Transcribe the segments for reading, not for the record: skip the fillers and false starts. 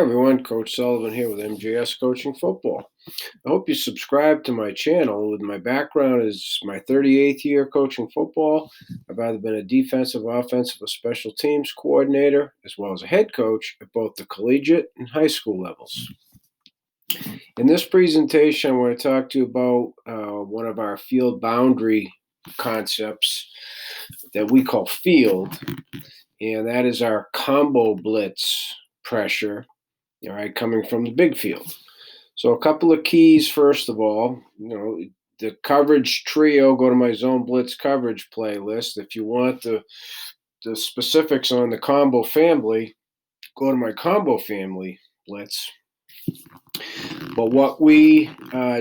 Everyone, Coach Sullivan here with MJS Coaching Football. I hope you subscribe to my channel. With my background is my 38th year coaching football. I've either been a defensive, offensive, or special teams coordinator, as well as a head coach at both the collegiate and high school levels. In this presentation, I want to talk to you about one of our field boundary concepts that we call field, and that is our combo blitz pressure. All right, coming from the big field. So a couple of keys, first of all, the coverage trio, go to my zone blitz coverage playlist. If you want the specifics on the combo family, go to my combo family blitz. But what we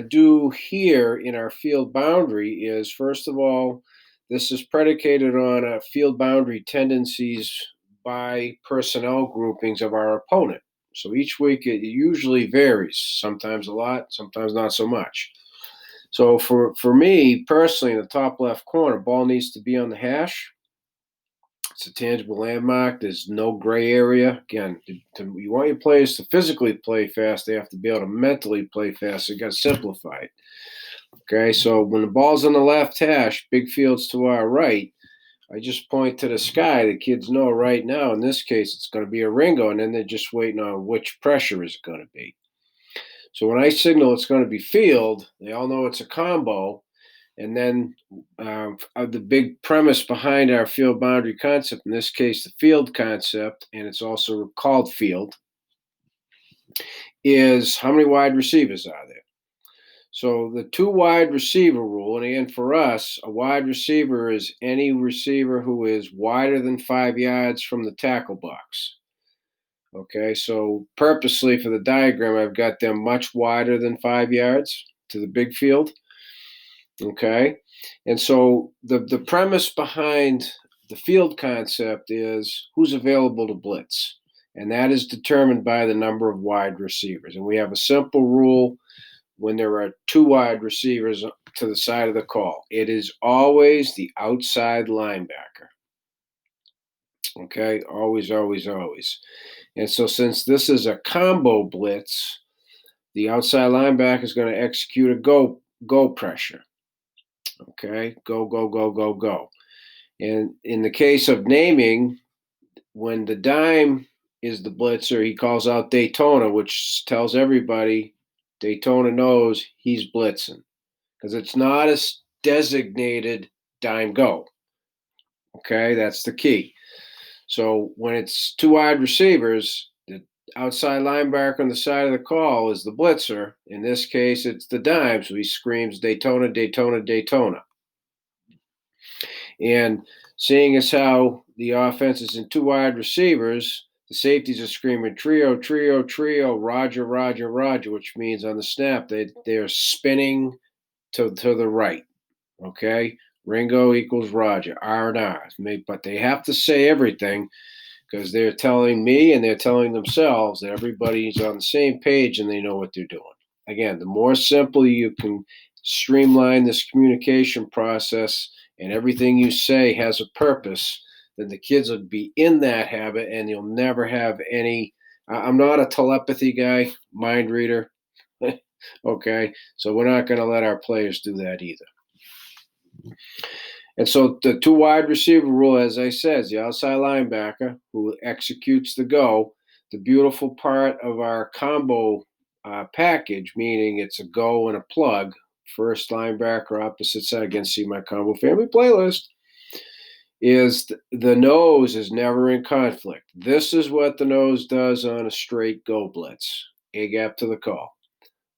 do here in our field boundary is, first of all, this is predicated on field boundary tendencies by personnel groupings of our opponent. So each week it usually varies, sometimes a lot, sometimes not so much. So for me personally, in the top left corner, ball needs to be on the hash. It's a tangible landmark. There's no gray area. Again, you want your players to physically play fast. They have to be able to mentally play fast. So you got to simplify it. Okay, so when the ball's on the left hash, big field's to our right, I just point to the sky. The kids know right now, in this case, it's going to be a Ringo, and then they're just waiting on which pressure is it going to be. So when I signal it's going to be field, they all know it's a combo. And then the big premise behind our field boundary concept, in this case, the field concept, and it's also called field, is how many wide receivers are there? So the two wide receiver rule, and again, for us, a wide receiver is any receiver who is wider than 5 yards from the tackle box. Okay, so purposely for the diagram, I've got them much wider than 5 yards to the big field. Okay, and so the premise behind the field concept is who's available to blitz, and that is determined by the number of wide receivers. And we have a simple rule: when there are two wide receivers to the side of the call, it is always the outside linebacker. Okay, always, always, always. And so since this is a combo blitz, the outside linebacker is going to execute a go pressure. Okay, go, go, go, go, go. And in the case of naming, when the dime is the blitzer, he calls out Daytona, which tells everybody Daytona knows he's blitzing because it's not a designated dime go. Okay, that's the key. So when it's two wide receivers, the outside linebacker on the side of the call is the blitzer. In this case, it's the dime, so he screams Daytona, Daytona, Daytona. And seeing as how the offense is in two wide receivers, the safeties are screaming trio, trio, trio, Roger, Roger, Roger, which means on the snap they are spinning to the right. Okay, Ringo equals Roger, R and R. But they have to say everything because they're telling me and they're telling themselves that everybody's on the same page and they know what they're doing. Again, the more simple you can streamline this communication process and everything you say has a purpose, then the kids will be in that habit and you'll never have any. I'm not a telepathy guy, mind reader. Okay, so we're not going to let our players do that either. And so the two wide receiver rule, as I said, is the outside linebacker who executes the go. The beautiful part of our combo package, meaning it's a go and a plug, first linebacker, opposite side, again, see my combo family playlist, is the nose is never in conflict. This is what the nose does on a straight go blitz, A gap to the call.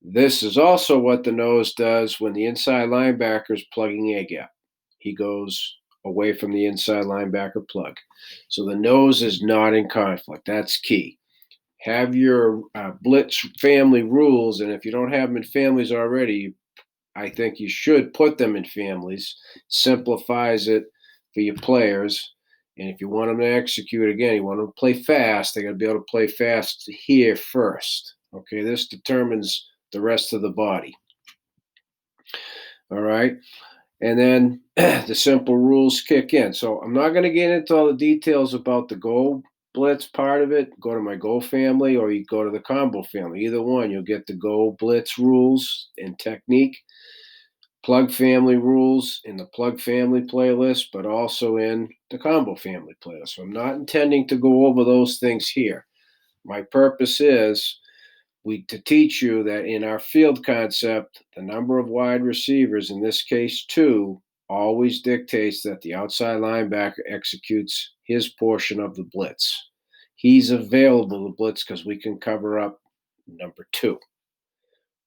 This is also what the nose does when the inside linebacker is plugging A gap. He goes away from the inside linebacker plug. So the nose is not in conflict. That's key. Have your blitz family rules, and if you don't have them in families already, I think you should put them in families. Simplifies it for your players. And if you want them to execute again, you want them to play fast, they got to be able to play fast here first. Okay, this determines the rest of the body. All right. And then the simple rules kick in. So I'm not going to get into all the details about the go blitz part of it, go to my Go family, or you go to the combo family. Either one, you'll get the Go blitz rules and technique, plug family rules in the plug family playlist, but also in the combo family playlist. So I'm not intending to go over those things here. My purpose is to teach you that in our field concept, the number of wide receivers, in this case two, always dictates that the outside linebacker executes his portion of the blitz. He's available to blitz because we can cover up number two.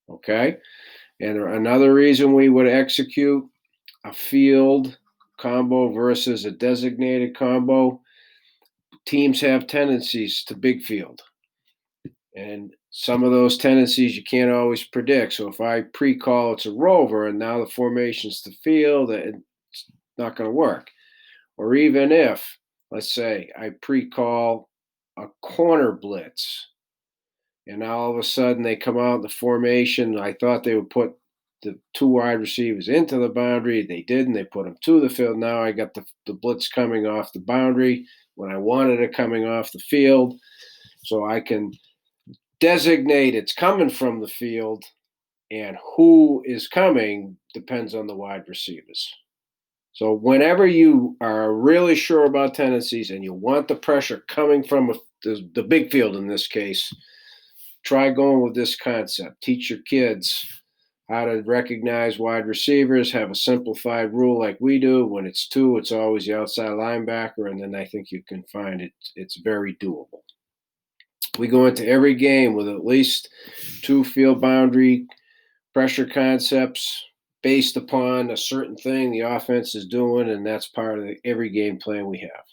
Okay? And another reason we would execute a field combo versus a designated combo, teams have tendencies to big field. And some of those tendencies you can't always predict. So if I pre-call it's a rover and now the formation's the field, it's not going to work. Or even if, let's say, I pre-call a corner blitz and now all of a sudden they come out in the formation. I thought they would put the two wide receivers into the boundary. They didn't. They put them to the field. Now I got the blitz coming off the boundary when I wanted it coming off the field. So I can designate it's coming from the field, and who is coming depends on the wide receivers. So whenever you are really sure about tendencies and you want the pressure coming from the big field in this case, try going with this concept. Teach your kids how to recognize wide receivers, have a simplified rule like we do. When it's two, it's always the outside linebacker, and then I think you can find it's very doable. We go into every game with at least two field boundary pressure concepts based upon a certain thing the offense is doing, and that's part of every game plan we have.